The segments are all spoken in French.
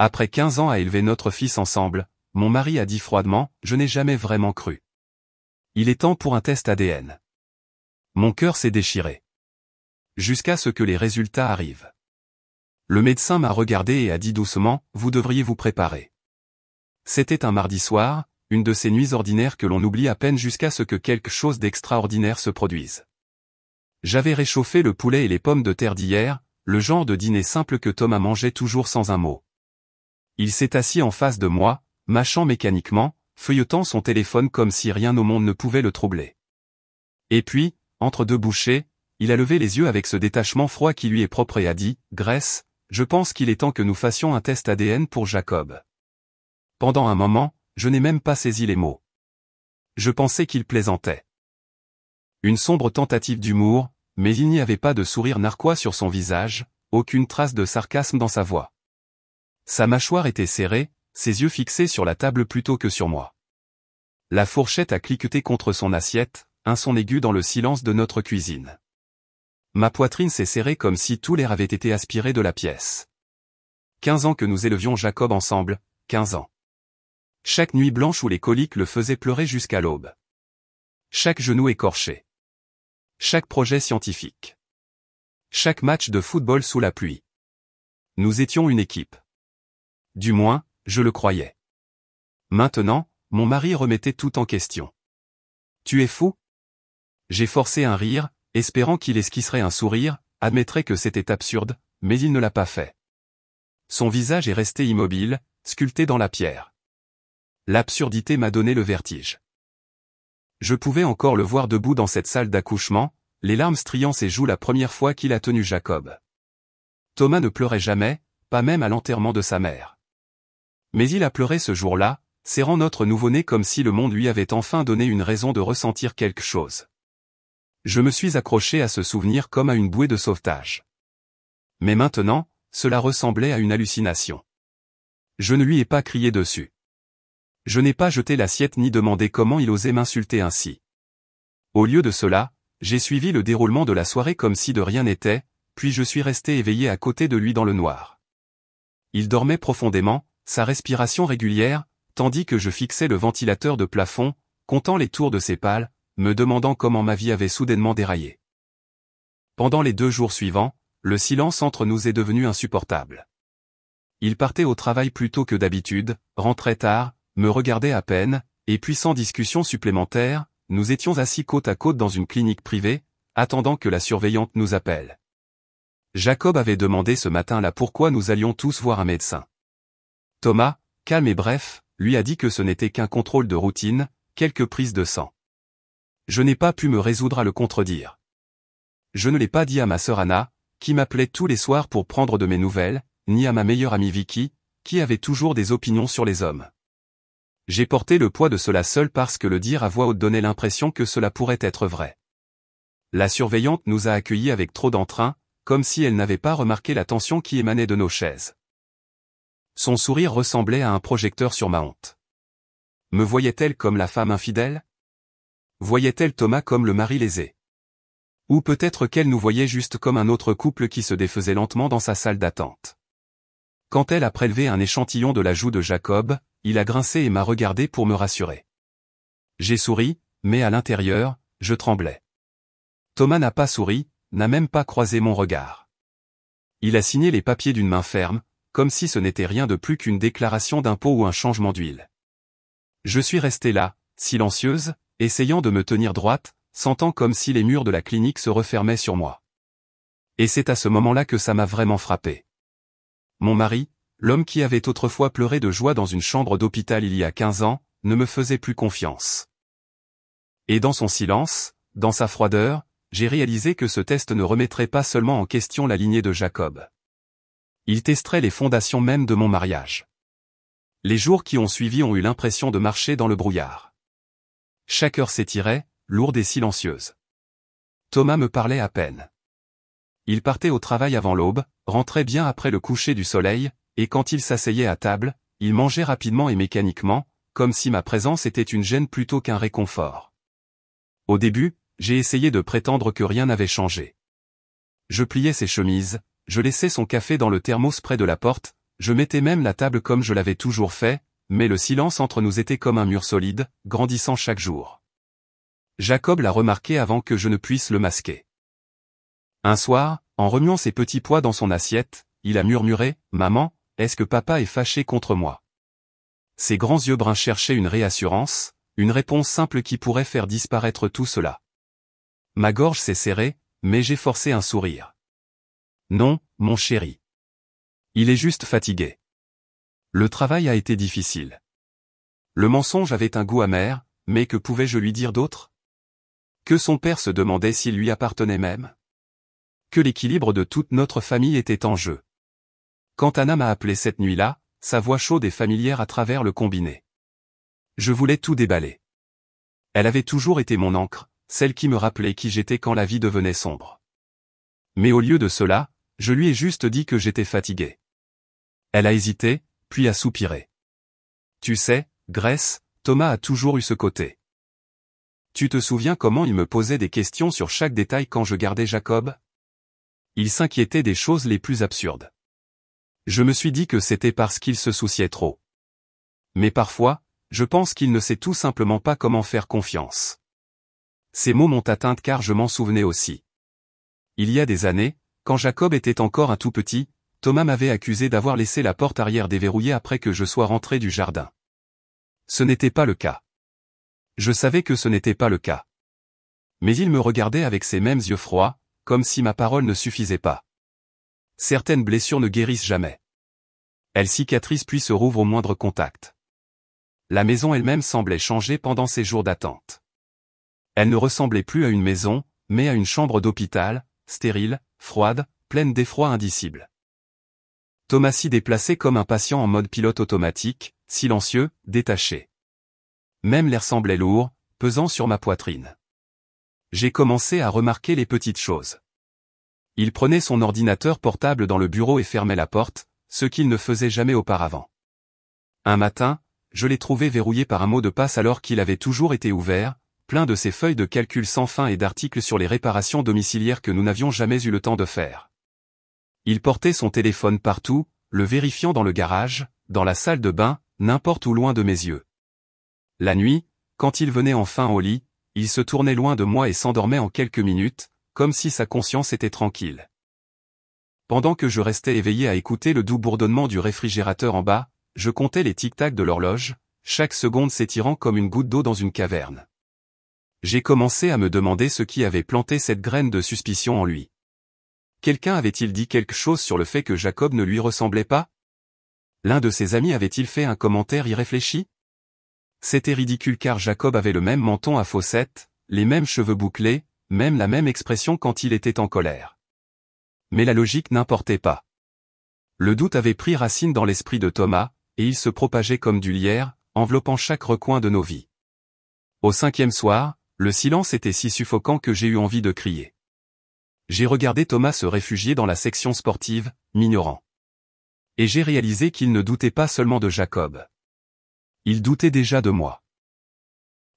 Après 15 ans à élever notre fils ensemble, mon mari a dit froidement, je n'ai jamais vraiment cru. Il est temps pour un test ADN. Mon cœur s'est déchiré. Jusqu'à ce que les résultats arrivent. Le médecin m'a regardé et a dit doucement, vous devriez vous préparer. C'était un mardi soir, une de ces nuits ordinaires que l'on oublie à peine jusqu'à ce que quelque chose d'extraordinaire se produise. J'avais réchauffé le poulet et les pommes de terre d'hier, le genre de dîner simple que Thomas mangeait toujours sans un mot. Il s'est assis en face de moi, mâchant mécaniquement, feuilletant son téléphone comme si rien au monde ne pouvait le troubler. Et puis, entre deux bouchées, il a levé les yeux avec ce détachement froid qui lui est propre et a dit, Grace, je pense qu'il est temps que nous fassions un test ADN pour Jacob. Pendant un moment, je n'ai même pas saisi les mots. Je pensais qu'il plaisantait. Une sombre tentative d'humour, mais il n'y avait pas de sourire narquois sur son visage, aucune trace de sarcasme dans sa voix. Sa mâchoire était serrée, ses yeux fixés sur la table plutôt que sur moi. La fourchette a cliqueté contre son assiette, un son aigu dans le silence de notre cuisine. Ma poitrine s'est serrée comme si tout l'air avait été aspiré de la pièce. 15 ans que nous élevions Jacob ensemble, 15 ans. Chaque nuit blanche où les coliques le faisaient pleurer jusqu'à l'aube. Chaque genou écorché. Chaque projet scientifique. Chaque match de football sous la pluie. Nous étions une équipe. Du moins, je le croyais. Maintenant, mon mari remettait tout en question. Tu es fou? J'ai forcé un rire, espérant qu'il esquisserait un sourire, admettrait que c'était absurde, mais il ne l'a pas fait. Son visage est resté immobile, sculpté dans la pierre. L'absurdité m'a donné le vertige. Je pouvais encore le voir debout dans cette salle d'accouchement, les larmes striant ses joues la première fois qu'il a tenu Jacob. Thomas ne pleurait jamais, pas même à l'enterrement de sa mère. Mais il a pleuré ce jour-là, serrant notre nouveau-né comme si le monde lui avait enfin donné une raison de ressentir quelque chose. Je me suis accroché à ce souvenir comme à une bouée de sauvetage. Mais maintenant, cela ressemblait à une hallucination. Je ne lui ai pas crié dessus. Je n'ai pas jeté l'assiette ni demandé comment il osait m'insulter ainsi. Au lieu de cela, j'ai suivi le déroulement de la soirée comme si de rien n'était, puis je suis resté éveillé à côté de lui dans le noir. Il dormait profondément, sa respiration régulière, tandis que je fixais le ventilateur de plafond, comptant les tours de ses pales, me demandant comment ma vie avait soudainement déraillé. Pendant les 2 jours suivants, le silence entre nous est devenu insupportable. Il partait au travail plus tôt que d'habitude, rentrait tard, me regardait à peine, et puis sans discussion supplémentaire, nous étions assis côte à côte dans une clinique privée, attendant que la surveillante nous appelle. Jacob avait demandé ce matin-là pourquoi nous allions tous voir un médecin. Thomas, calme et bref, lui a dit que ce n'était qu'un contrôle de routine, quelques prises de sang. Je n'ai pas pu me résoudre à le contredire. Je ne l'ai pas dit à ma sœur Anna, qui m'appelait tous les soirs pour prendre de mes nouvelles, ni à ma meilleure amie Vicky, qui avait toujours des opinions sur les hommes. J'ai porté le poids de cela seul parce que le dire à voix haute donnait l'impression que cela pourrait être vrai. La surveillante nous a accueillis avec trop d'entrain, comme si elle n'avait pas remarqué la tension qui émanait de nos chaises. Son sourire ressemblait à un projecteur sur ma honte. Me voyait-elle comme la femme infidèle? Voyait-elle Thomas comme le mari lésé? Ou peut-être qu'elle nous voyait juste comme un autre couple qui se défaisait lentement dans sa salle d'attente. Quand elle a prélevé un échantillon de la joue de Jacob, il a grincé et m'a regardé pour me rassurer. J'ai souri, mais à l'intérieur, je tremblais. Thomas n'a pas souri, n'a même pas croisé mon regard. Il a signé les papiers d'une main ferme, comme si ce n'était rien de plus qu'une déclaration d'impôt ou un changement d'huile. Je suis restée là, silencieuse, essayant de me tenir droite, sentant comme si les murs de la clinique se refermaient sur moi. Et c'est à ce moment-là que ça m'a vraiment frappé. Mon mari, l'homme qui avait autrefois pleuré de joie dans une chambre d'hôpital il y a 15 ans, ne me faisait plus confiance. Et dans son silence, dans sa froideur, j'ai réalisé que ce test ne remettrait pas seulement en question la lignée de Jacob. Il testerait les fondations même de mon mariage. Les jours qui ont suivi ont eu l'impression de marcher dans le brouillard. Chaque heure s'étirait, lourde et silencieuse. Thomas me parlait à peine. Il partait au travail avant l'aube, rentrait bien après le coucher du soleil, et quand il s'asseyait à table, il mangeait rapidement et mécaniquement, comme si ma présence était une gêne plutôt qu'un réconfort. Au début, j'ai essayé de prétendre que rien n'avait changé. Je pliais ses chemises, je laissais son café dans le thermos près de la porte, je mettais même la table comme je l'avais toujours fait, mais le silence entre nous était comme un mur solide, grandissant chaque jour. Jacob l'a remarqué avant que je ne puisse le masquer. Un soir, en remuant ses petits pois dans son assiette, il a murmuré « Maman, est-ce que papa est fâché contre moi ?» Ses grands yeux bruns cherchaient une réassurance, une réponse simple qui pourrait faire disparaître tout cela. Ma gorge s'est serrée, mais j'ai forcé un sourire. Non, mon chéri. Il est juste fatigué. Le travail a été difficile. Le mensonge avait un goût amer, mais que pouvais-je lui dire d'autre? Que son père se demandait s'il lui appartenait même? Que l'équilibre de toute notre famille était en jeu. Quand Anna m'a appelé cette nuit-là, sa voix chaude et familière à travers le combiné. Je voulais tout déballer. Elle avait toujours été mon ancre, celle qui me rappelait qui j'étais quand la vie devenait sombre. Mais au lieu de cela, je lui ai juste dit que j'étais fatigué. Elle a hésité, puis a soupiré. Tu sais, Grace, Thomas a toujours eu ce côté. Tu te souviens comment il me posait des questions sur chaque détail quand je gardais Jacob? Il s'inquiétait des choses les plus absurdes. Je me suis dit que c'était parce qu'il se souciait trop. Mais parfois, je pense qu'il ne sait tout simplement pas comment faire confiance. Ces mots m'ont atteinte car je m'en souvenais aussi. Il y a des années, quand Jacob était encore un tout petit, Thomas m'avait accusé d'avoir laissé la porte arrière déverrouillée après que je sois rentré du jardin. Ce n'était pas le cas. Je savais que ce n'était pas le cas. Mais il me regardait avec ses mêmes yeux froids, comme si ma parole ne suffisait pas. Certaines blessures ne guérissent jamais. Elles cicatrisent puis se rouvrent au moindre contact. La maison elle-même semblait changer pendant ces jours d'attente. Elle ne ressemblait plus à une maison, mais à une chambre d'hôpital, stérile, froide, pleine d'effroi indicible. Thomas s'y déplaçait comme un patient en mode pilote automatique, silencieux, détaché. Même l'air semblait lourd, pesant sur ma poitrine. J'ai commencé à remarquer les petites choses. Il prenait son ordinateur portable dans le bureau et fermait la porte, ce qu'il ne faisait jamais auparavant. Un matin, je l'ai trouvé verrouillé par un mot de passe alors qu'il avait toujours été ouvert, plein de ces feuilles de calcul sans fin et d'articles sur les réparations domiciliaires que nous n'avions jamais eu le temps de faire. Il portait son téléphone partout, le vérifiant dans le garage, dans la salle de bain, n'importe où loin de mes yeux. La nuit, quand il venait enfin au lit, il se tournait loin de moi et s'endormait en quelques minutes, comme si sa conscience était tranquille. Pendant que je restais éveillé à écouter le doux bourdonnement du réfrigérateur en bas, je comptais les tic-tac de l'horloge, chaque seconde s'étirant comme une goutte d'eau dans une caverne. J'ai commencé à me demander ce qui avait planté cette graine de suspicion en lui. Quelqu'un avait-il dit quelque chose sur le fait que Jacob ne lui ressemblait pas? L'un de ses amis avait-il fait un commentaire irréfléchi? C'était ridicule car Jacob avait le même menton à fossettes, les mêmes cheveux bouclés, même la même expression quand il était en colère. Mais la logique n'importait pas. Le doute avait pris racine dans l'esprit de Thomas, et il se propageait comme du lierre, enveloppant chaque recoin de nos vies. Au 5e soir, le silence était si suffocant que j'ai eu envie de crier. J'ai regardé Thomas se réfugier dans la section sportive, m'ignorant. Et j'ai réalisé qu'il ne doutait pas seulement de Jacob. Il doutait déjà de moi.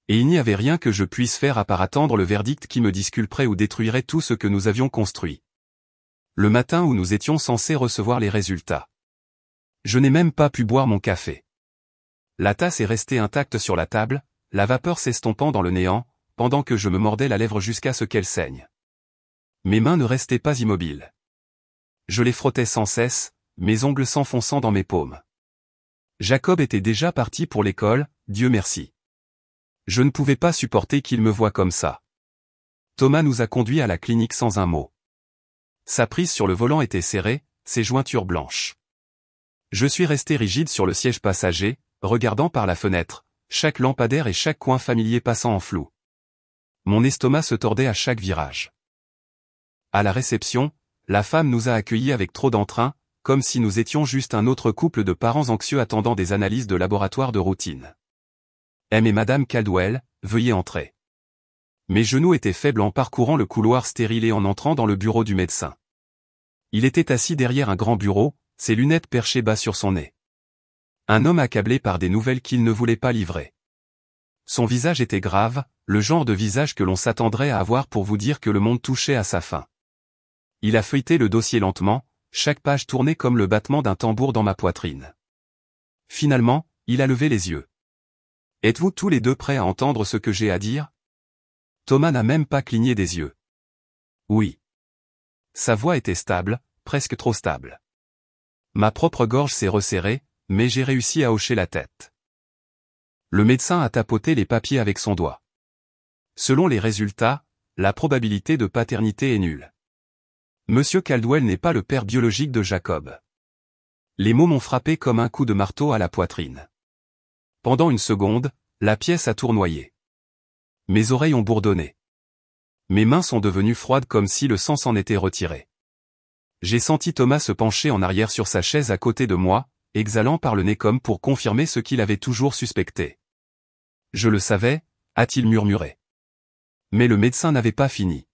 Et il n'y avait rien que je puisse faire à part attendre le verdict qui me disculperait ou détruirait tout ce que nous avions construit. Le matin où nous étions censés recevoir les résultats. Je n'ai même pas pu boire mon café. La tasse est restée intacte sur la table, la vapeur s'estompant dans le néant, pendant que je me mordais la lèvre jusqu'à ce qu'elle saigne. Mes mains ne restaient pas immobiles. Je les frottais sans cesse, mes ongles s'enfonçant dans mes paumes. Jacob était déjà parti pour l'école, Dieu merci. Je ne pouvais pas supporter qu'il me voie comme ça. Thomas nous a conduits à la clinique sans un mot. Sa prise sur le volant était serrée, ses jointures blanches. Je suis resté rigide sur le siège passager, regardant par la fenêtre, chaque lampadaire et chaque coin familier passant en flou. Mon estomac se tordait à chaque virage. À la réception, la femme nous a accueillis avec trop d'entrain, comme si nous étions juste un autre couple de parents anxieux attendant des analyses de laboratoire de routine. M et Madame Caldwell, veuillez entrer. Mes genoux étaient faibles en parcourant le couloir stérile et en entrant dans le bureau du médecin. Il était assis derrière un grand bureau, ses lunettes perchées bas sur son nez. Un homme accablé par des nouvelles qu'il ne voulait pas livrer. Son visage était grave, le genre de visage que l'on s'attendrait à avoir pour vous dire que le monde touchait à sa fin. Il a feuilleté le dossier lentement, chaque page tournait comme le battement d'un tambour dans ma poitrine. Finalement, il a levé les yeux. Êtes-vous tous les deux prêts à entendre ce que j'ai à dire? Thomas n'a même pas cligné des yeux. Oui. Sa voix était stable, presque trop stable. Ma propre gorge s'est resserrée, mais j'ai réussi à hocher la tête. Le médecin a tapoté les papiers avec son doigt. Selon les résultats, la probabilité de paternité est nulle. Monsieur Caldwell n'est pas le père biologique de Jacob. Les mots m'ont frappé comme un coup de marteau à la poitrine. Pendant une seconde, la pièce a tournoyé. Mes oreilles ont bourdonné. Mes mains sont devenues froides comme si le sang s'en était retiré. J'ai senti Thomas se pencher en arrière sur sa chaise à côté de moi, exhalant par le nez comme pour confirmer ce qu'il avait toujours suspecté. Je le savais, a-t-il murmuré. Mais le médecin n'avait pas fini.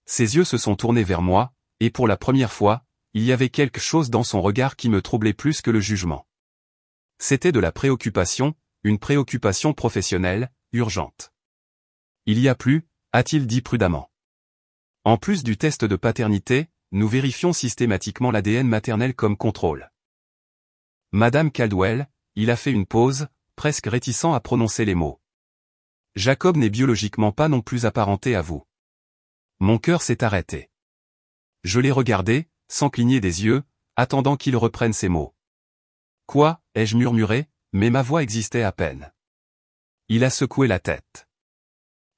Ses yeux se sont tournés vers moi, et pour la première fois, il y avait quelque chose dans son regard qui me troublait plus que le jugement. C'était de la préoccupation, une préoccupation professionnelle, urgente. Il y a plus, a-t-il dit prudemment. En plus du test de paternité, nous vérifions systématiquement l'ADN maternel comme contrôle. Madame Caldwell, il a fait une pause, presque réticent à prononcer les mots. Jacob n'est biologiquement pas non plus apparenté à vous. Mon cœur s'est arrêté. Je l'ai regardé, sans cligner des yeux, attendant qu'il reprenne ses mots. Quoi, ai-je murmuré, mais ma voix existait à peine. Il a secoué la tête.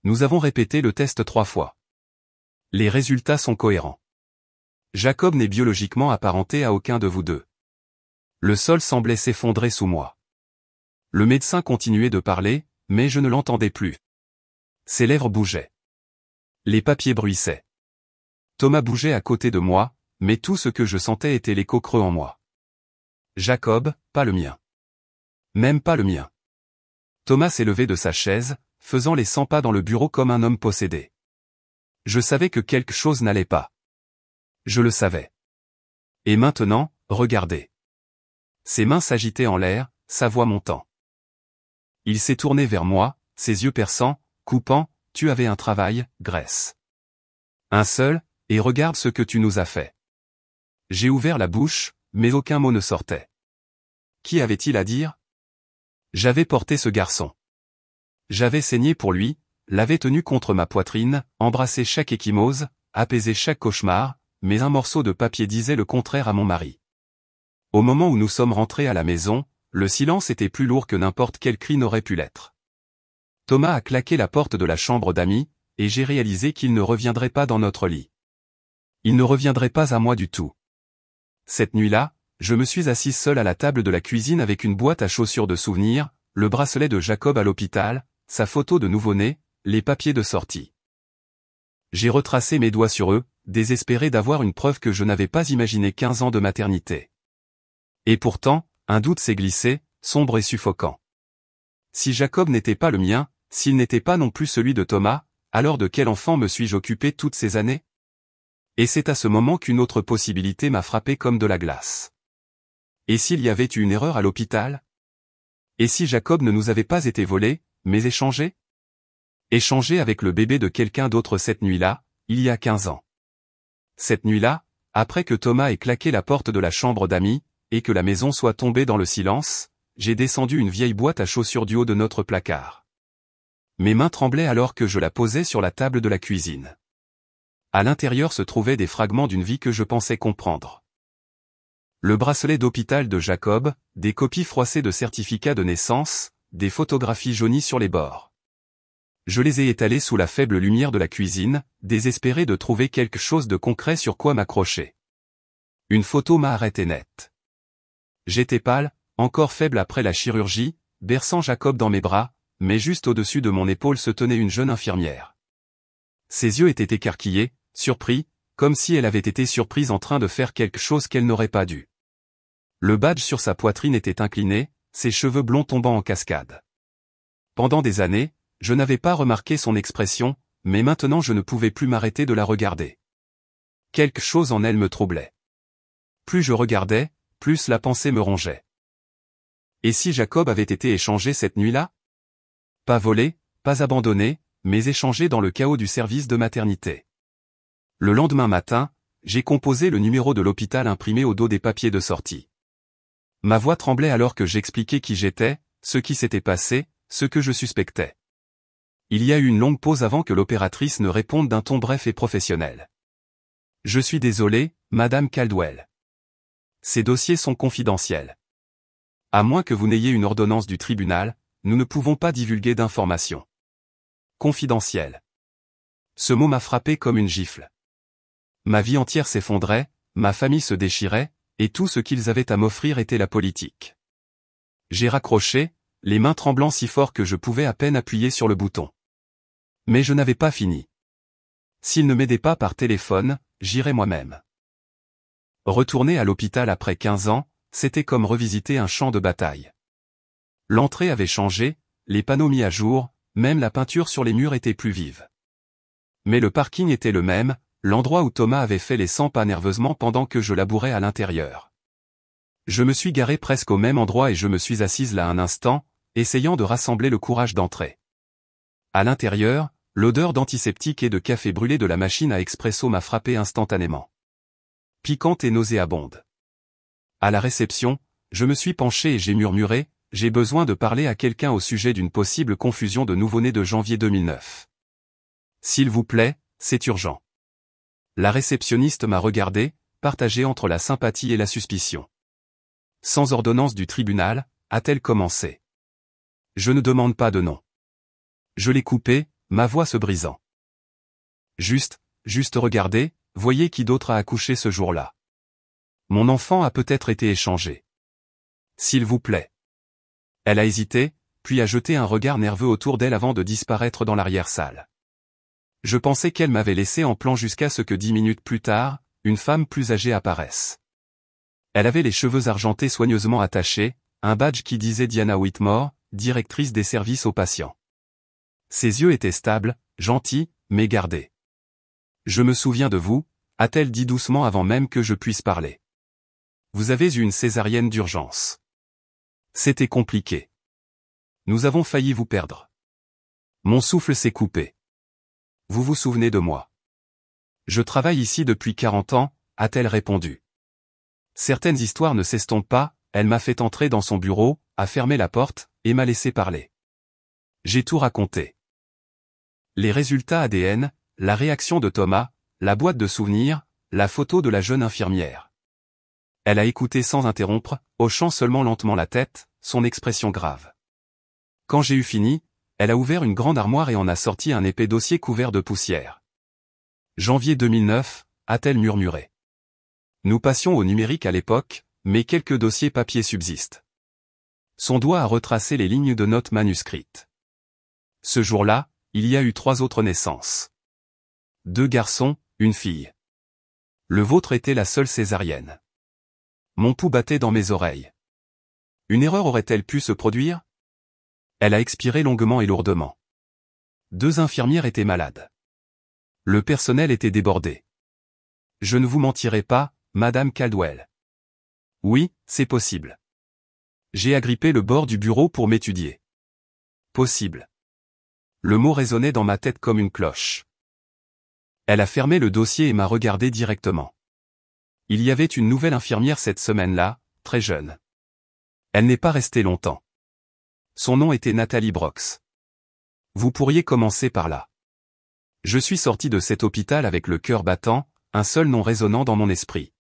Nous avons répété le test 3 fois. Les résultats sont cohérents. Jacob n'est biologiquement apparenté à aucun de vous deux. Le sol semblait s'effondrer sous moi. Le médecin continuait de parler, mais je ne l'entendais plus. Ses lèvres bougeaient. Les papiers bruissaient. Thomas bougeait à côté de moi, mais tout ce que je sentais était l'écho creux en moi. Jacob, pas le mien. Même pas le mien. Thomas s'est levé de sa chaise, faisant les 100 pas dans le bureau comme un homme possédé. Je savais que quelque chose n'allait pas. Je le savais. Et maintenant, regardez. Ses mains s'agitaient en l'air, sa voix montant. Il s'est tourné vers moi, ses yeux perçants, coupants. Tu avais un travail, Grace. Un seul, et regarde ce que tu nous as fait. J'ai ouvert la bouche, mais aucun mot ne sortait. Qui avait-il à dire? J'avais porté ce garçon. J'avais saigné pour lui, l'avais tenu contre ma poitrine, embrassé chaque ecchymose, apaisé chaque cauchemar, mais un morceau de papier disait le contraire à mon mari. Au moment où nous sommes rentrés à la maison, le silence était plus lourd que n'importe quel cri n'aurait pu l'être. Thomas a claqué la porte de la chambre d'amis, et j'ai réalisé qu'il ne reviendrait pas dans notre lit. Il ne reviendrait pas à moi du tout. Cette nuit-là, je me suis assis seul à la table de la cuisine avec une boîte à chaussures de souvenirs, le bracelet de Jacob à l'hôpital, sa photo de nouveau-né, les papiers de sortie. J'ai retracé mes doigts sur eux, désespéré d'avoir une preuve que je n'avais pas imaginé 15 ans de maternité. Et pourtant, un doute s'est glissé, sombre et suffocant. Si Jacob n'était pas le mien, s'il n'était pas non plus celui de Thomas, alors de quel enfant me suis-je occupé toutes ces années? Et c'est à ce moment qu'une autre possibilité m'a frappé comme de la glace. Et s'il y avait eu une erreur à l'hôpital? Et si Jacob ne nous avait pas été volé, mais échangé? Échangé avec le bébé de quelqu'un d'autre cette nuit-là, il y a 15 ans. Cette nuit-là, après que Thomas ait claqué la porte de la chambre d'amis, et que la maison soit tombée dans le silence, j'ai descendu une vieille boîte à chaussures du haut de notre placard. Mes mains tremblaient alors que je la posais sur la table de la cuisine. À l'intérieur se trouvaient des fragments d'une vie que je pensais comprendre. Le bracelet d'hôpital de Jacob, des copies froissées de certificats de naissance, des photographies jaunies sur les bords. Je les ai étalées sous la faible lumière de la cuisine, désespéré de trouver quelque chose de concret sur quoi m'accrocher. Une photo m'a arrêté net. J'étais pâle, encore faible après la chirurgie, berçant Jacob dans mes bras, mais juste au-dessus de mon épaule se tenait une jeune infirmière. Ses yeux étaient écarquillés, surpris, comme si elle avait été surprise en train de faire quelque chose qu'elle n'aurait pas dû. Le badge sur sa poitrine était incliné, ses cheveux blonds tombant en cascade. Pendant des années, je n'avais pas remarqué son expression, mais maintenant je ne pouvais plus m'arrêter de la regarder. Quelque chose en elle me troublait. Plus je regardais, plus la pensée me rongeait. Et si Jacob avait été échangé cette nuit-là? Pas volé, pas abandonné, mais échangé dans le chaos du service de maternité. Le lendemain matin, j'ai composé le numéro de l'hôpital imprimé au dos des papiers de sortie. Ma voix tremblait alors que j'expliquais qui j'étais, ce qui s'était passé, ce que je suspectais. Il y a eu une longue pause avant que l'opératrice ne réponde d'un ton bref et professionnel. Je suis désolé, Madame Caldwell. Ces dossiers sont confidentiels. À moins que vous n'ayez une ordonnance du tribunal, nous ne pouvons pas divulguer d'informations. Confidentiel. Ce mot m'a frappé comme une gifle. Ma vie entière s'effondrait, ma famille se déchirait, et tout ce qu'ils avaient à m'offrir était la politique. J'ai raccroché, les mains tremblant si fort que je pouvais à peine appuyer sur le bouton. Mais je n'avais pas fini. S'ils ne m'aidaient pas par téléphone, j'irais moi-même. Retourner à l'hôpital après 15 ans, c'était comme revisiter un champ de bataille. L'entrée avait changé, les panneaux mis à jour, même la peinture sur les murs était plus vive. Mais le parking était le même, l'endroit où Thomas avait fait les 100 pas nerveusement pendant que je labourais à l'intérieur. Je me suis garé presque au même endroit et je me suis assise là un instant, essayant de rassembler le courage d'entrer. À l'intérieur, l'odeur d'antiseptique et de café brûlé de la machine à expresso m'a frappé instantanément. Piquante et nauséabonde. À la réception, je me suis penché et j'ai murmuré, j'ai besoin de parler à quelqu'un au sujet d'une possible confusion de nouveau-né de janvier 2009. S'il vous plaît, c'est urgent. La réceptionniste m'a regardé, partagée entre la sympathie et la suspicion. Sans ordonnance du tribunal, a-t-elle commencé? Je ne demande pas de nom. Je l'ai coupé, ma voix se brisant. Juste regardez, voyez qui d'autre a accouché ce jour-là. Mon enfant a peut-être été échangé. S'il vous plaît. Elle a hésité, puis a jeté un regard nerveux autour d'elle avant de disparaître dans l'arrière-salle. Je pensais qu'elle m'avait laissé en plan jusqu'à ce que 10 minutes plus tard, une femme plus âgée apparaisse. Elle avait les cheveux argentés soigneusement attachés, un badge qui disait Diana Whitmore, directrice des services aux patients. Ses yeux étaient stables, gentils, mais gardés. Je me souviens de vous, a-t-elle dit doucement avant même que je puisse parler. Vous avez eu une césarienne d'urgence. C'était compliqué. Nous avons failli vous perdre. Mon souffle s'est coupé. Vous vous souvenez de moi? Je travaille ici depuis 40 ans, a-t-elle répondu. Certaines histoires ne s'estompent pas, elle m'a fait entrer dans son bureau, a fermé la porte, et m'a laissé parler. J'ai tout raconté. Les résultats ADN, la réaction de Thomas, la boîte de souvenirs, la photo de la jeune infirmière. Elle a écouté sans interrompre, hochant seulement lentement la tête, son expression grave. Quand j'ai eu fini, elle a ouvert une grande armoire et en a sorti un épais dossier couvert de poussière. Janvier 2009, a-t-elle murmuré. Nous passions au numérique à l'époque, mais quelques dossiers papier subsistent. Son doigt a retracé les lignes de notes manuscrites. Ce jour-là, il y a eu 3 autres naissances. 2 garçons, une fille. Le vôtre était la seule césarienne. Mon pouls battait dans mes oreilles. Une erreur aurait-elle pu se produire? Elle a expiré longuement et lourdement. 2 infirmières étaient malades. Le personnel était débordé. Je ne vous mentirai pas, Madame Caldwell. Oui, c'est possible. J'ai agrippé le bord du bureau pour m'étudier. Possible. Le mot résonnait dans ma tête comme une cloche. Elle a fermé le dossier et m'a regardé directement. Il y avait une nouvelle infirmière cette semaine-là, très jeune. Elle n'est pas restée longtemps. Son nom était Nathalie Brox. Vous pourriez commencer par là. Je suis sorti de cet hôpital avec le cœur battant, un seul nom résonnant dans mon esprit.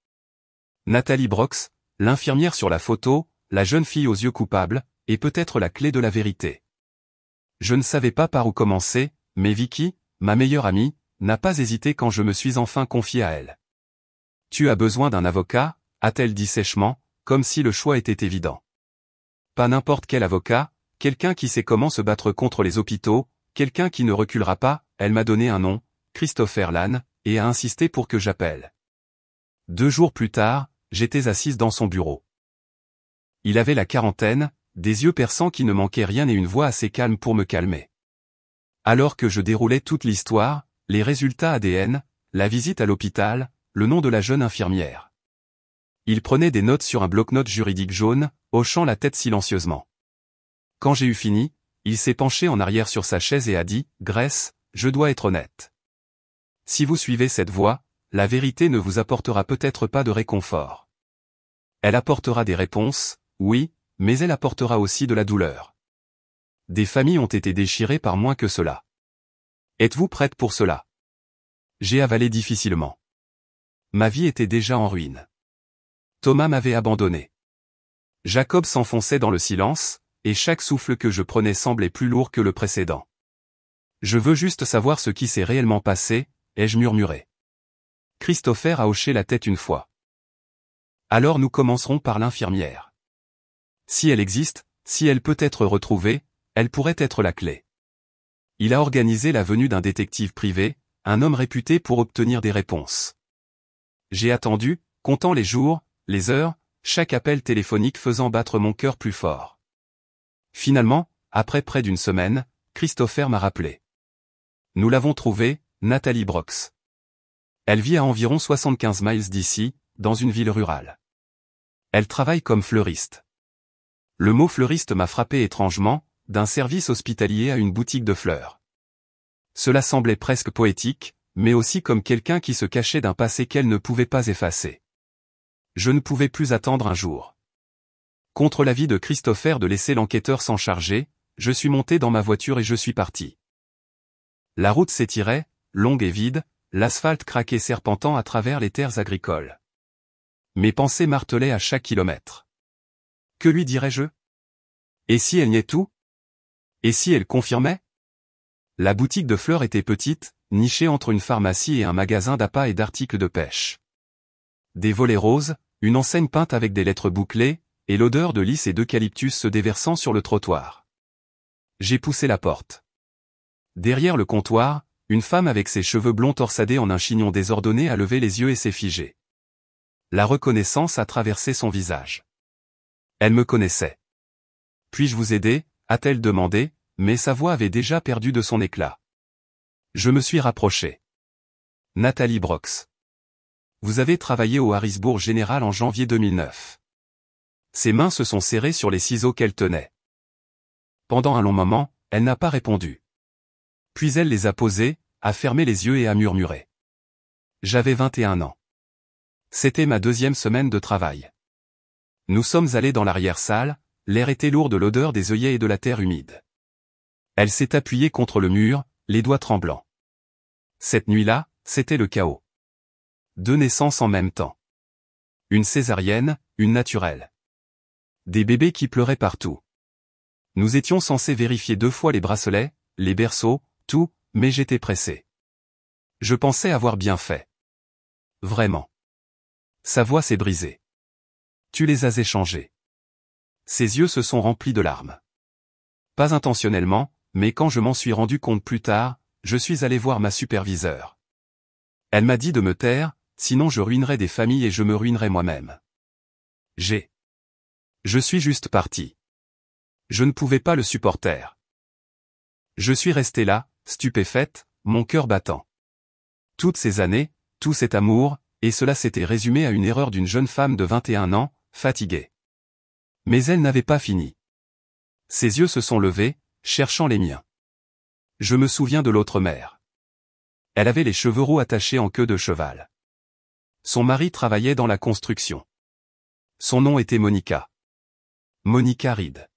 Nathalie Brox, l'infirmière sur la photo, la jeune fille aux yeux coupables, est peut-être la clé de la vérité. Je ne savais pas par où commencer, mais Vicky, ma meilleure amie, n'a pas hésité quand je me suis enfin confié à elle. Tu as besoin d'un avocat, a-t-elle dit sèchement, comme si le choix était évident. Pas n'importe quel avocat, quelqu'un qui sait comment se battre contre les hôpitaux, quelqu'un qui ne reculera pas, elle m'a donné un nom, Christopher Lane, et a insisté pour que j'appelle. 2 jours plus tard, j'étais assise dans son bureau. Il avait la quarantaine, des yeux perçants qui ne manquaient rien et une voix assez calme pour me calmer. Alors que je déroulais toute l'histoire, les résultats ADN, la visite à l'hôpital, le nom de la jeune infirmière. Il prenait des notes sur un bloc-notes juridique jaune, hochant la tête silencieusement. Quand j'ai eu fini, il s'est penché en arrière sur sa chaise et a dit, Grace, je dois être honnête. Si vous suivez cette voie, la vérité ne vous apportera peut-être pas de réconfort. Elle apportera des réponses, oui, mais elle apportera aussi de la douleur. Des familles ont été déchirées par moins que cela. Êtes-vous prête pour cela? J'ai avalé difficilement. Ma vie était déjà en ruine. Thomas m'avait abandonné. Jacob s'enfonçait dans le silence, et chaque souffle que je prenais semblait plus lourd que le précédent. Je veux juste savoir ce qui s'est réellement passé, ai-je murmuré. Christopher a hoché la tête une fois. Alors nous commencerons par l'infirmière. Si elle existe, si elle peut être retrouvée, elle pourrait être la clé. Il a organisé la venue d'un détective privé, un homme réputé pour obtenir des réponses. J'ai attendu, comptant les jours, les heures, chaque appel téléphonique faisant battre mon cœur plus fort. Finalement, après près d'une semaine, Christopher m'a rappelé. Nous l'avons trouvée, Nathalie Brox. Elle vit à environ 75 miles d'ici, dans une ville rurale. Elle travaille comme fleuriste. Le mot fleuriste m'a frappé étrangement, d'un service hospitalier à une boutique de fleurs. Cela semblait presque poétique, mais aussi comme quelqu'un qui se cachait d'un passé qu'elle ne pouvait pas effacer. Je ne pouvais plus attendre un jour. Contre l'avis de Christopher de laisser l'enquêteur s'en charger, je suis monté dans ma voiture et je suis parti. La route s'étirait, longue et vide, l'asphalte craquait serpentant à travers les terres agricoles. Mes pensées martelaient à chaque kilomètre. Que lui dirais-je? Et si elle niait tout? Et si elle confirmait? La boutique de fleurs était petite, nichée entre une pharmacie et un magasin d'appâts et d'articles de pêche. Des volets roses, une enseigne peinte avec des lettres bouclées, et l'odeur de lys et d'eucalyptus se déversant sur le trottoir. J'ai poussé la porte. Derrière le comptoir, une femme avec ses cheveux blonds torsadés en un chignon désordonné a levé les yeux et s'est figée. La reconnaissance a traversé son visage. Elle me connaissait. Puis-je vous aider, a-t-elle demandé, mais sa voix avait déjà perdu de son éclat. Je me suis rapproché. Nathalie Brox. Vous avez travaillé au Harrisburg General en janvier 2009. Ses mains se sont serrées sur les ciseaux qu'elle tenait. Pendant un long moment, elle n'a pas répondu. Puis elle les a posés, a fermé les yeux et a murmuré. J'avais 21 ans. C'était ma deuxième semaine de travail. Nous sommes allés dans l'arrière-salle, l'air était lourd de l'odeur des œillets et de la terre humide. Elle s'est appuyée contre le mur, les doigts tremblants. Cette nuit-là, c'était le chaos. 2 naissances en même temps. Une césarienne, une naturelle. Des bébés qui pleuraient partout. Nous étions censés vérifier 2 fois les bracelets, les berceaux, tout, mais j'étais pressé. Je pensais avoir bien fait. Vraiment. Sa voix s'est brisée. Tu les as échangés. Ses yeux se sont remplis de larmes. Pas intentionnellement, mais quand je m'en suis rendu compte plus tard, je suis allé voir ma superviseure. Elle m'a dit de me taire, sinon je ruinerais des familles et je me ruinerais moi-même. Je suis juste parti. Je ne pouvais pas le supporter. Je suis resté là, stupéfaite, mon cœur battant. Toutes ces années, tout cet amour, et cela s'était résumé à une erreur d'une jeune femme de 21 ans, fatiguée. Mais elle n'avait pas fini. Ses yeux se sont levés, cherchant les miens. Je me souviens de l'autre mère. Elle avait les cheveux roux attachés en queue de cheval. Son mari travaillait dans la construction. Son nom était Monica. Monica Reed.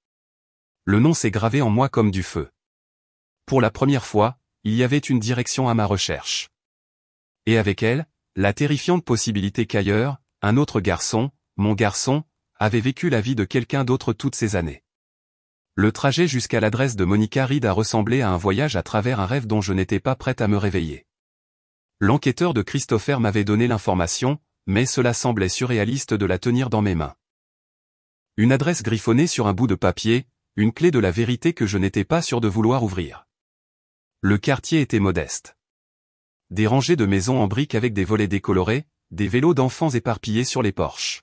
Le nom s'est gravé en moi comme du feu. Pour la première fois, il y avait une direction à ma recherche. Et avec elle, la terrifiante possibilité qu'ailleurs, un autre garçon, mon garçon, avait vécu la vie de quelqu'un d'autre toutes ces années. Le trajet jusqu'à l'adresse de Monica Reed a ressemblé à un voyage à travers un rêve dont je n'étais pas prête à me réveiller. L'enquêteur de Christopher m'avait donné l'information, mais cela semblait surréaliste de la tenir dans mes mains. Une adresse griffonnée sur un bout de papier, une clé de la vérité que je n'étais pas sûr de vouloir ouvrir. Le quartier était modeste. Des rangées de maisons en briques avec des volets décolorés, des vélos d'enfants éparpillés sur les porches.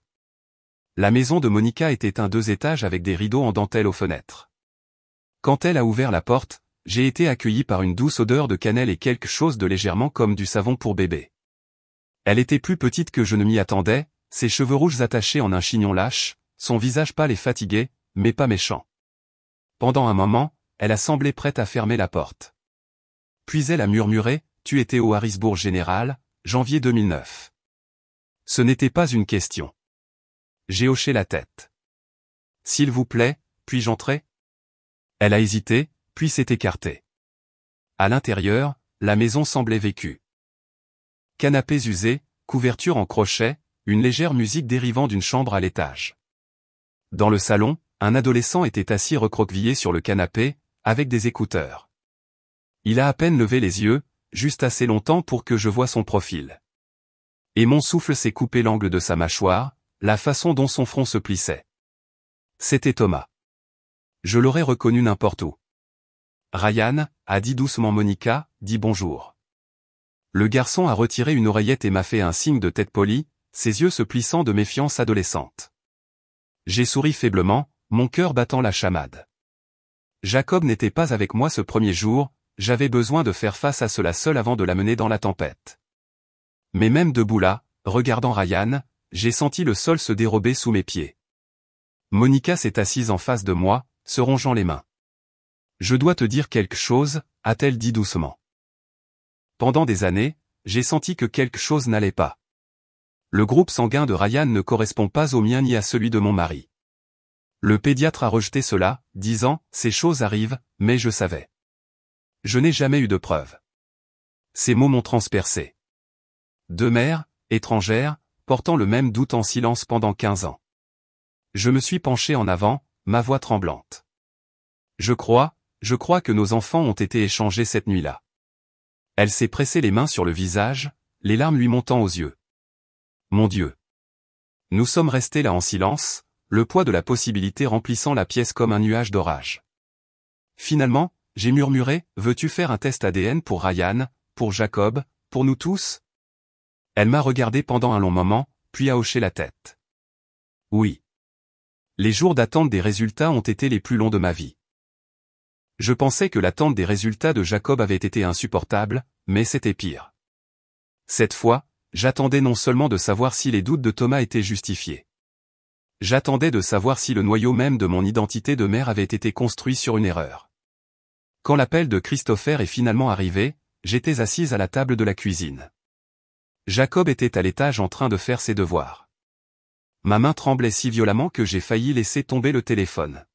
La maison de Monica était un 2 étages avec des rideaux en dentelle aux fenêtres. Quand elle a ouvert la porte, j'ai été accueilli par une douce odeur de cannelle et quelque chose de légèrement comme du savon pour bébé. Elle était plus petite que je ne m'y attendais, ses cheveux rouges attachés en un chignon lâche, son visage pâle et fatigué, mais pas méchant. Pendant un moment, elle a semblé prête à fermer la porte. Puis elle a murmuré, « Tu étais au Harrisburg General, janvier 2009. Ce n'était pas une question. J'ai hoché la tête. S'il vous plaît, puis-je entrer? Elle a hésité, puis s'est écartée. À l'intérieur, la maison semblait vécue. Canapés usés, couverture en crochet, une légère musique dérivant d'une chambre à l'étage. Dans le salon, un adolescent était assis recroquevillé sur le canapé, avec des écouteurs. Il a à peine levé les yeux, juste assez longtemps pour que je voie son profil. Et mon souffle s'est coupé l'angle de sa mâchoire, la façon dont son front se plissait. C'était Thomas. Je l'aurais reconnu n'importe où. Ryan, a dit doucement Monica, dis bonjour. Le garçon a retiré une oreillette et m'a fait un signe de tête polie, ses yeux se plissant de méfiance adolescente. J'ai souri faiblement, mon cœur battant la chamade. Jacob n'était pas avec moi ce premier jour, j'avais besoin de faire face à cela seul avant de l'amener dans la tempête. Mais même debout là, regardant Ryan, j'ai senti le sol se dérober sous mes pieds. Monica s'est assise en face de moi, se rongeant les mains. Je dois te dire quelque chose, a-t-elle dit doucement. Pendant des années, j'ai senti que quelque chose n'allait pas. Le groupe sanguin de Ryan ne correspond pas au mien ni à celui de mon mari. Le pédiatre a rejeté cela, disant « Ces choses arrivent, mais je savais. » Je n'ai jamais eu de preuves. Ces mots m'ont transpercé. Deux mères, étrangères, portant le même doute en silence pendant 15 ans. Je me suis penché en avant, ma voix tremblante. Je crois que nos enfants ont été échangés cette nuit-là. Elle s'est pressée les mains sur le visage, les larmes lui montant aux yeux. Mon Dieu. Nous sommes restés là en silence, le poids de la possibilité remplissant la pièce comme un nuage d'orage. Finalement, j'ai murmuré, veux-tu faire un test ADN pour Ryan, pour Jacob, pour nous tous? Elle m'a regardé pendant un long moment, puis a hoché la tête. Oui. Les jours d'attente des résultats ont été les plus longs de ma vie. Je pensais que l'attente des résultats de Jacob avait été insupportable, mais c'était pire. Cette fois, j'attendais non seulement de savoir si les doutes de Thomas étaient justifiés. J'attendais de savoir si le noyau même de mon identité de mère avait été construit sur une erreur. Quand l'appel de Christopher est finalement arrivé, j'étais assise à la table de la cuisine. Jacob était à l'étage en train de faire ses devoirs. Ma main tremblait si violemment que j'ai failli laisser tomber le téléphone.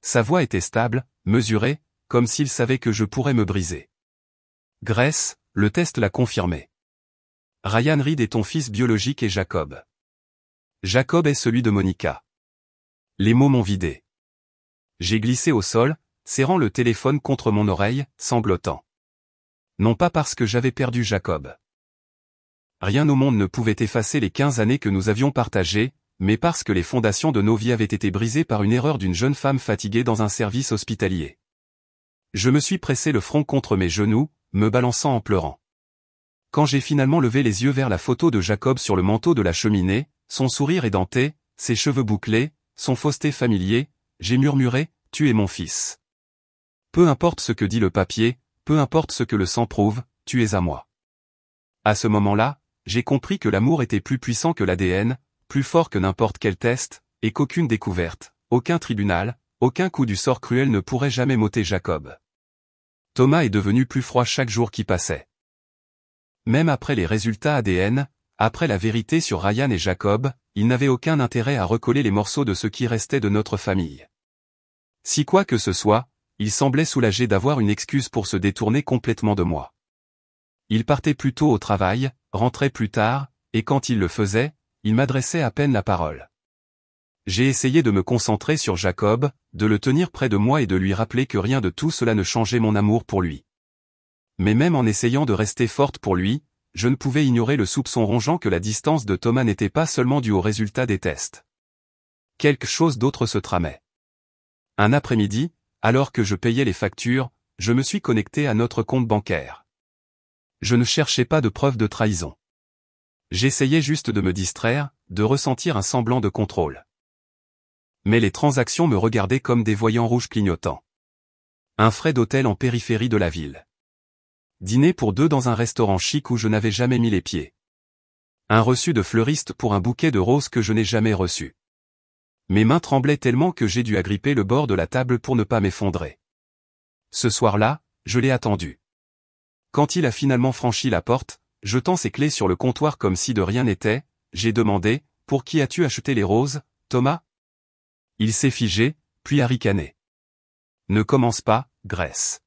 Sa voix était stable, mesurée, comme s'il savait que je pourrais me briser. Grace, le test l'a confirmé. Ryan Reed est ton fils biologique et Jacob. Jacob est celui de Monica. Les mots m'ont vidé. J'ai glissé au sol, serrant le téléphone contre mon oreille, sanglotant. Non pas parce que j'avais perdu Jacob. Rien au monde ne pouvait effacer les 15 années que nous avions partagées, mais parce que les fondations de nos vies avaient été brisées par une erreur d'une jeune femme fatiguée dans un service hospitalier. Je me suis pressé le front contre mes genoux, me balançant en pleurant. Quand j'ai finalement levé les yeux vers la photo de Jacob sur le manteau de la cheminée, son sourire édenté, ses cheveux bouclés, son fausseté familier, j'ai murmuré, « Tu es mon fils. » Peu importe ce que dit le papier, peu importe ce que le sang prouve, tu es à moi. À ce moment-là, j'ai compris que l'amour était plus puissant que l'ADN, plus fort que n'importe quel test, et qu'aucune découverte, aucun tribunal, aucun coup du sort cruel ne pourrait jamais m'ôter Jacob. Thomas est devenu plus froid chaque jour qui passait. Même après les résultats ADN, après la vérité sur Ryan et Jacob, il n'avait aucun intérêt à recoller les morceaux de ce qui restait de notre famille. Si quoi que ce soit, il semblait soulagé d'avoir une excuse pour se détourner complètement de moi. Il partait plus tôt au travail, rentrait plus tard, et quand il le faisait, il m'adressait à peine la parole. J'ai essayé de me concentrer sur Jacob, de le tenir près de moi et de lui rappeler que rien de tout cela ne changeait mon amour pour lui. Mais même en essayant de rester forte pour lui, je ne pouvais ignorer le soupçon rongeant que la distance de Thomas n'était pas seulement due au résultat des tests. Quelque chose d'autre se tramait. Un après-midi, alors que je payais les factures, je me suis connecté à notre compte bancaire. Je ne cherchais pas de preuves de trahison. J'essayais juste de me distraire, de ressentir un semblant de contrôle. Mais les transactions me regardaient comme des voyants rouges clignotants. Un frais d'hôtel en périphérie de la ville. Dîner pour 2 dans un restaurant chic où je n'avais jamais mis les pieds. Un reçu de fleuriste pour un bouquet de roses que je n'ai jamais reçu. Mes mains tremblaient tellement que j'ai dû agripper le bord de la table pour ne pas m'effondrer. Ce soir-là, je l'ai attendu. Quand il a finalement franchi la porte, jetant ses clés sur le comptoir comme si de rien n'était, j'ai demandé, « Pour qui as-tu acheté les roses, Thomas ?» Il s'est figé, puis a ricané. « Ne commence pas, Grace.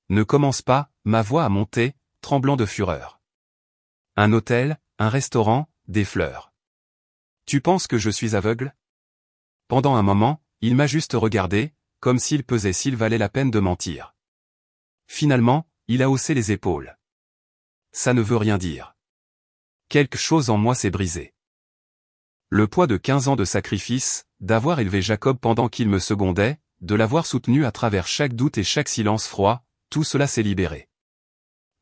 Ne commence pas », ma voix a monté, tremblant de fureur. Un hôtel, un restaurant, des fleurs. Tu penses que je suis aveugle? Pendant un moment, il m'a juste regardé, comme s'il pesait s'il valait la peine de mentir. Finalement, il a haussé les épaules. Ça ne veut rien dire. Quelque chose en moi s'est brisé. Le poids de 15 ans de sacrifice, d'avoir élevé Jacob pendant qu'il me secondait, de l'avoir soutenu à travers chaque doute et chaque silence froid, tout cela s'est libéré.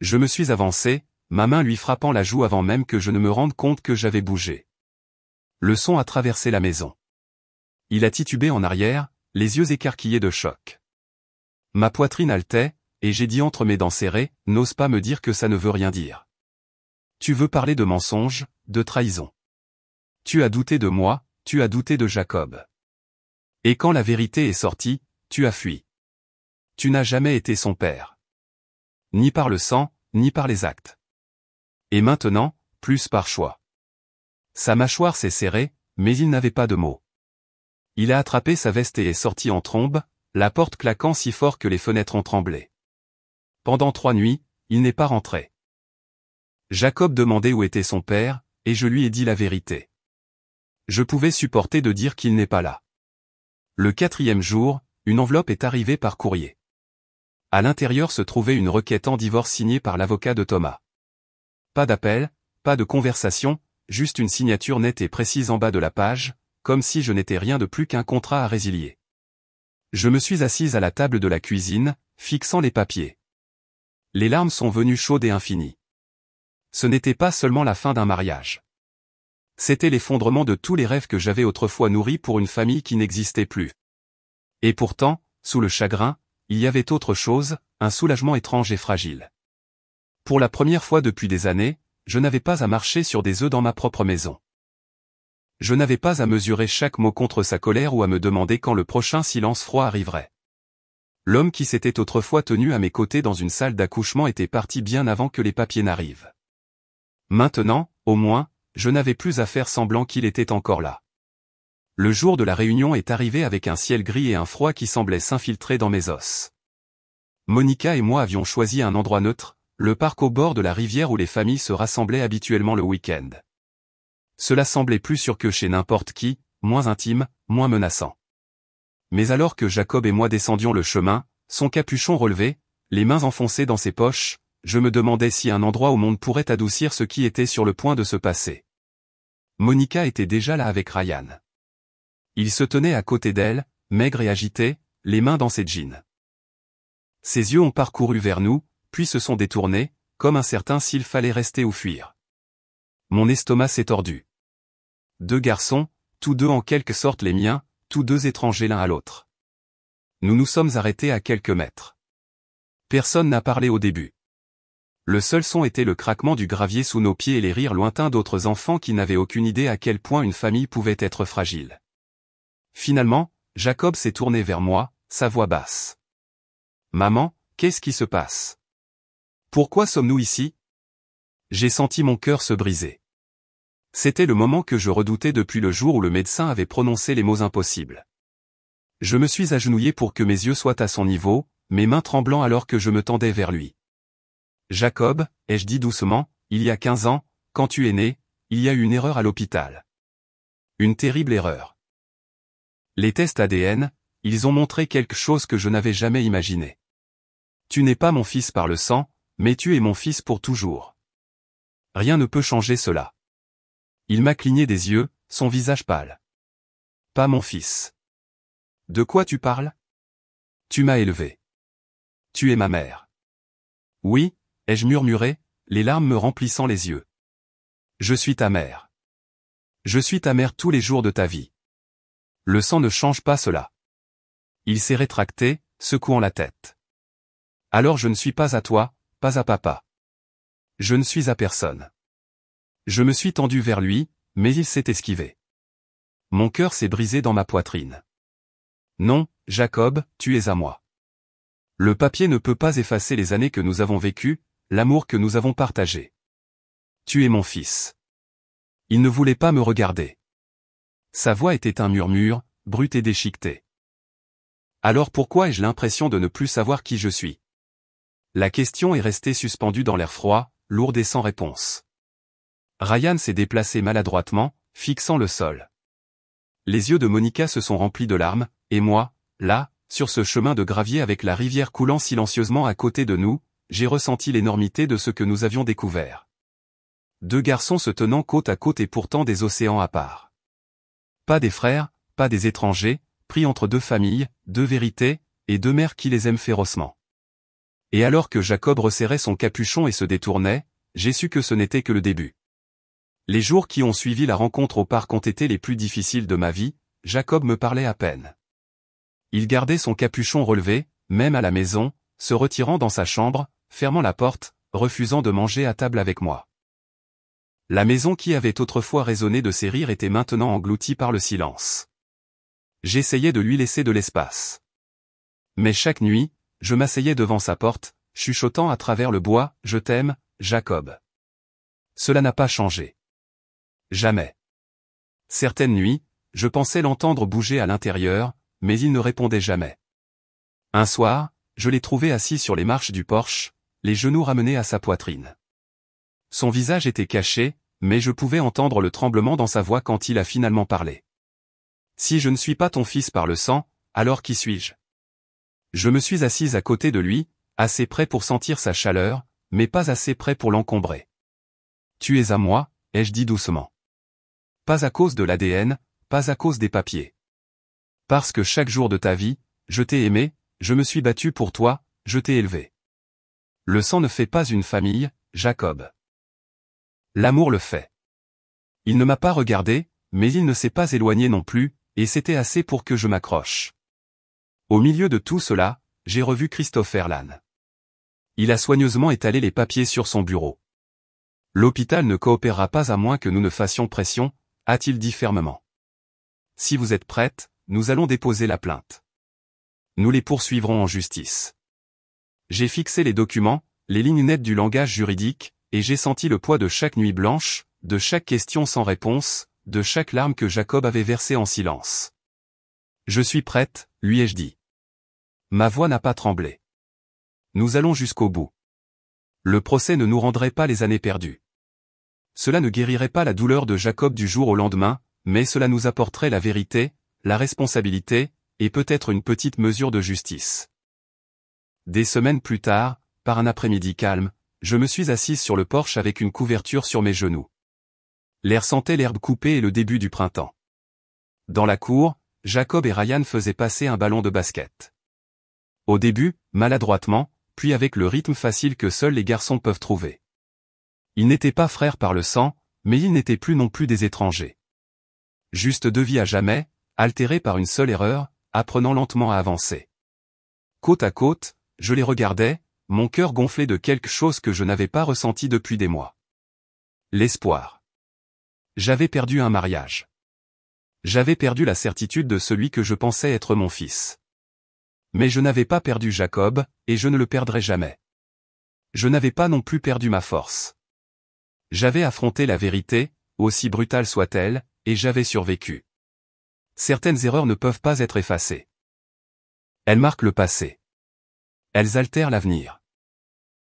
Je me suis avancé, ma main lui frappant la joue avant même que je ne me rende compte que j'avais bougé. Le son a traversé la maison. Il a titubé en arrière, les yeux écarquillés de choc. Ma poitrine haletait, et j'ai dit entre mes dents serrées, « N'ose pas me dire que ça ne veut rien dire. Tu veux parler de mensonge, de trahison. Tu as douté de moi, tu as douté de Jacob. Et quand la vérité est sortie, tu as fui. Tu n'as jamais été son père. Ni par le sang, ni par les actes. Et maintenant, plus par choix. » Sa mâchoire s'est serrée, mais il n'avait pas de mots. Il a attrapé sa veste et est sorti en trombe, la porte claquant si fort que les fenêtres ont tremblé. Pendant 3 nuits, il n'est pas rentré. Jacob demandait où était son père, et je lui ai dit la vérité. Je pouvais supporter de dire qu'il n'est pas là. Le 4e jour, une enveloppe est arrivée par courrier. À l'intérieur se trouvait une requête en divorce signée par l'avocat de Thomas. Pas d'appel, pas de conversation, juste une signature nette et précise en bas de la page, comme si je n'étais rien de plus qu'un contrat à résilier. Je me suis assise à la table de la cuisine, fixant les papiers. Les larmes sont venues chaudes et infinies. Ce n'était pas seulement la fin d'un mariage. C'était l'effondrement de tous les rêves que j'avais autrefois nourris pour une famille qui n'existait plus. Et pourtant, sous le chagrin, il y avait autre chose, un soulagement étrange et fragile. Pour la première fois depuis des années, je n'avais pas à marcher sur des œufs dans ma propre maison. Je n'avais pas à mesurer chaque mot contre sa colère ou à me demander quand le prochain silence froid arriverait. L'homme qui s'était autrefois tenu à mes côtés dans une salle d'accouchement était parti bien avant que les papiers n'arrivent. Maintenant, au moins, je n'avais plus à faire semblant qu'il était encore là. Le jour de la réunion est arrivé avec un ciel gris et un froid qui semblait s'infiltrer dans mes os. Monica et moi avions choisi un endroit neutre, le parc au bord de la rivière où les familles se rassemblaient habituellement le week-end. Cela semblait plus sûr que chez n'importe qui, moins intime, moins menaçant. Mais alors que Jacob et moi descendions le chemin, son capuchon relevé, les mains enfoncées dans ses poches, je me demandais si un endroit au monde pourrait adoucir ce qui était sur le point de se passer. Monica était déjà là avec Ryan. Il se tenait à côté d'elle, maigre et agité, les mains dans ses jeans. Ses yeux ont parcouru vers nous, puis se sont détournés, comme incertains s'il fallait rester ou fuir. Mon estomac s'est tordu. 2 garçons, tous deux en quelque sorte les miens, tous 2 étrangers l'un à l'autre. Nous nous sommes arrêtés à quelques mètres. Personne n'a parlé au début. Le seul son était le craquement du gravier sous nos pieds et les rires lointains d'autres enfants qui n'avaient aucune idée à quel point une famille pouvait être fragile. Finalement, Jacob s'est tourné vers moi, sa voix basse. « Maman, qu'est-ce qui se passe? Pourquoi sommes-nous ici ?» J'ai senti mon cœur se briser. C'était le moment que je redoutais depuis le jour où le médecin avait prononcé les mots impossibles. Je me suis agenouillé pour que mes yeux soient à son niveau, mes mains tremblant alors que je me tendais vers lui. « Jacob, ai-je dit doucement, il y a 15 ans, quand tu es né, il y a eu une erreur à l'hôpital. Une terrible erreur. Les tests ADN, ils ont montré quelque chose que je n'avais jamais imaginé. Tu n'es pas mon fils par le sang, mais tu es mon fils pour toujours. Rien ne peut changer cela. » Il m'a cligné des yeux, son visage pâle. « Pas mon fils. De quoi tu parles? Tu m'as élevé. Tu es ma mère. » « Oui, » ai-je murmuré, les larmes me remplissant les yeux. « Je suis ta mère. Je suis ta mère tous les jours de ta vie. Le sang ne change pas cela. » Il s'est rétracté, secouant la tête. « Alors je ne suis pas à toi, pas à papa. Je ne suis à personne. » Je me suis tendu vers lui, mais il s'est esquivé. Mon cœur s'est brisé dans ma poitrine. « Non, Jacob, tu es à moi. Le papier ne peut pas effacer les années que nous avons vécues, l'amour que nous avons partagé. Tu es mon fils. Il ne voulait pas me regarder. Sa voix était un murmure, brut et déchiqueté. Alors pourquoi ai-je l'impression de ne plus savoir qui je suis? La question est restée suspendue dans l'air froid, lourde et sans réponse. Ryan s'est déplacé maladroitement, fixant le sol. Les yeux de Monica se sont remplis de larmes, et moi, là, sur ce chemin de gravier avec la rivière coulant silencieusement à côté de nous, j'ai ressenti l'énormité de ce que nous avions découvert. Deux garçons se tenant côte à côte et pourtant des océans à part. Pas des frères, pas des étrangers, pris entre deux familles, deux vérités, et deux mères qui les aiment férocement. Et alors que Jacob resserrait son capuchon et se détournait, j'ai su que ce n'était que le début. Les jours qui ont suivi la rencontre au parc ont été les plus difficiles de ma vie, Jacob me parlait à peine. Il gardait son capuchon relevé, même à la maison, se retirant dans sa chambre, fermant la porte, refusant de manger à table avec moi. La maison qui avait autrefois résonné de ses rires était maintenant engloutie par le silence. J'essayais de lui laisser de l'espace. Mais chaque nuit, je m'asseyais devant sa porte, chuchotant à travers le bois, « Je t'aime, Jacob ». Cela n'a pas changé. Jamais. Certaines nuits, je pensais l'entendre bouger à l'intérieur, mais il ne répondait jamais. Un soir, je l'ai trouvé assis sur les marches du porche, les genoux ramenés à sa poitrine. Son visage était caché, mais je pouvais entendre le tremblement dans sa voix quand il a finalement parlé. « Si je ne suis pas ton fils par le sang, alors qui suis-je » Je me suis assise à côté de lui, assez près pour sentir sa chaleur, mais pas assez près pour l'encombrer. « Tu es à moi » ai-je dit doucement. Pas à cause de l'ADN, pas à cause des papiers. Parce que chaque jour de ta vie, je t'ai aimé, je me suis battu pour toi, je t'ai élevé. Le sang ne fait pas une famille, Jacob. L'amour le fait. Il ne m'a pas regardé, mais il ne s'est pas éloigné non plus, et c'était assez pour que je m'accroche. Au milieu de tout cela, j'ai revu Christopher Lann. Il a soigneusement étalé les papiers sur son bureau. L'hôpital ne coopérera pas à moins que nous ne fassions pression, a-t-il dit fermement. Si vous êtes prête, nous allons déposer la plainte. Nous les poursuivrons en justice. J'ai fixé les documents, les lignes nettes du langage juridique, et j'ai senti le poids de chaque nuit blanche, de chaque question sans réponse, de chaque larme que Jacob avait versée en silence. Je suis prête, lui ai-je dit. Ma voix n'a pas tremblé. Nous allons jusqu'au bout. Le procès ne nous rendrait pas les années perdues. Cela ne guérirait pas la douleur de Jacob du jour au lendemain, mais cela nous apporterait la vérité, la responsabilité, et peut-être une petite mesure de justice. Des semaines plus tard, par un après-midi calme, je me suis assise sur le porche avec une couverture sur mes genoux. L'air sentait l'herbe coupée et le début du printemps. Dans la cour, Jacob et Ryan faisaient passer un ballon de basket. Au début, maladroitement, puis avec le rythme facile que seuls les garçons peuvent trouver. Ils n'étaient pas frères par le sang, mais ils n'étaient plus non plus des étrangers. Juste deux vies à jamais, altérées par une seule erreur, apprenant lentement à avancer. Côte à côte, je les regardais, mon cœur gonflé de quelque chose que je n'avais pas ressenti depuis des mois. L'espoir. J'avais perdu un mariage. J'avais perdu la certitude de celui que je pensais être mon fils. Mais je n'avais pas perdu Jacob, et je ne le perdrai jamais. Je n'avais pas non plus perdu ma force. J'avais affronté la vérité, aussi brutale soit-elle, et j'avais survécu. Certaines erreurs ne peuvent pas être effacées. Elles marquent le passé. Elles altèrent l'avenir.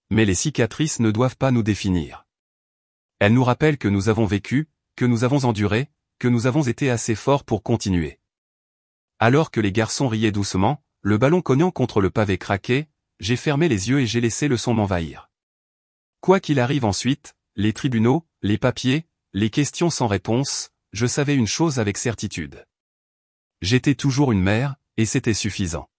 Mais les cicatrices ne doivent pas nous définir. Elles nous rappellent que nous avons vécu, que nous avons enduré, que nous avons été assez forts pour continuer. Alors que les garçons riaient doucement, le ballon cognant contre le pavé craquait, j'ai fermé les yeux et j'ai laissé le son m'envahir. Quoi qu'il arrive ensuite, les tribunaux, les papiers, les questions sans réponse, je savais une chose avec certitude. J'étais toujours une mère, et c'était suffisant.